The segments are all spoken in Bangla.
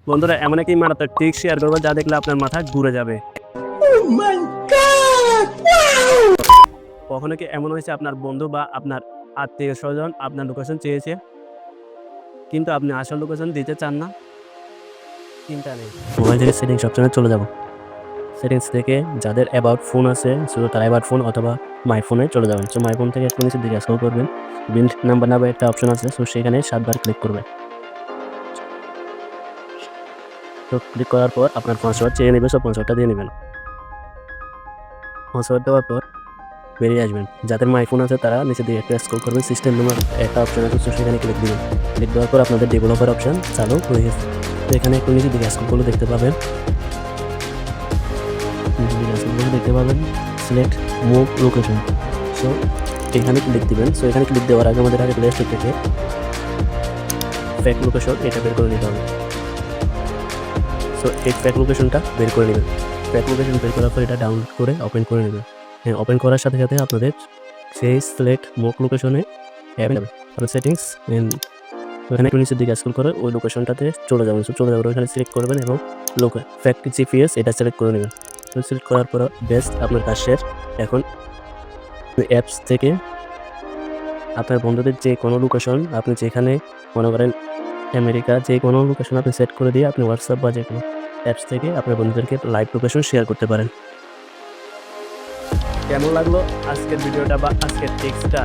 বন্ধুরা এমন একই মারাত্মক ট্রিক শেয়ার করবো যা দেখলে আপনার মাথা ঘুরে যাবে। কখনো কি এমন হয়েছে আপনার বন্ধু বা আপনার আত্মীয় স্বজন আপনার লোকেশন চেয়েছে কিন্তু আপনি আসল লোকেশন দিতে চান না? চিন্তা নেই, মোবাইল থেকে সেটিংস অপশনে চলে যাব। সেটিংস থেকে যাদের অ্যাবাউট ফোন আছে শুধু তারা অ্যাবাউট ফোন অথবা মাই ফোনে চলে যাবেন। সো মাই ফোন থেকে একটু নিচের দিকে স্ক্রল করবেন, বিল্ড নাম্বার নামে একটা অপশন আছে, সো সেখানে 7 বার ক্লিক করবেন। তো ক্লিক করার পর আপনার পাসওয়ার্ড চেয়ে নেবে, সব পাসওয়ার্ডটা দিয়ে নেবেন। পাসওয়ার্ড দেওয়ার পর বেরিয়ে আসবেন। যাদের মাই ফোন আছে তারা নিচে দিয়ে একটা স্ক্রল করবেন, সিস্টেম নাম্বার একটা অপশন আছে, সো সেখানে ক্লিক দিবেন। ক্লিক দেওয়ার পর আপনাদের ডেভেলপার অপশন চালু হয়ে গেছে। তো এখানে একটু নিচে দিকে স্ক্রল করলে দেখতে পাবেন সিলেক্ট মুভ লোকেশন। সো এখানে ক্লিক দিবেন। সো এখানে ক্লিক দেওয়ার আগে আমাদের আগে প্লে স্টোর থেকে ফ্যাক লোকেশন এটা বের করে নিতে হবে। সো এই ফ্যাক লোকেশনটা বের করে নেবেন। ফ্যাক লোকেশন বের করার পর এটা ডাউনলোড করে ওপেন করে নেবেন। হ্যাঁ, ওপেন করার সাথে সাথে আপনাদের সেই সিলেক্ট মুভ লোকেশনে অ্যাপ যাবে। তারপর সেটিংস ওখানে একটু নিচের দিকে স্ক্রল করে ওই লোকেশনটাতে চলে যাবেন। সো চলে যাবেন, ওখানে সিলেক্ট করবেন এবং ফ্যাক্ট জিপিএস এটা সিলেক্ট করে নেবেন। তো সিলেক্ট করার পর বেস্ট আপনার কাজ শেষ। এখন অ্যাপস থেকে আপনার বন্ধুদের যে কোনো লোকেশন আপনি যেখানে মনে করেন আমেরিকা যে কোনো লোকেশন আপনি সেট করে দিয়ে আপনি হোয়াটসঅ্যাপ বা যে কোনো অ্যাপস থেকে আপনার বন্ধুদেরকে লাইভ লোকেশন শেয়ার করতে পারেন। কেমন লাগলো আজকের ভিডিওটা বা আজকের টিক্সটা?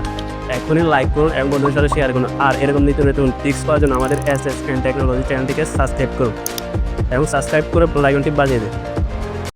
এখনই লাইক করুন এবং বন্ধুদের সাথে শেয়ার করুন। আর এরকম নিত্য নতুন টিক্স পাওয়ার জন্য আমাদের এসএস টেকনোলজি চ্যানেলটিকে সাবস্ক্রাইব করুন এবং সাবস্ক্রাইব করে বেল আইকনটি বাজিয়ে দিন।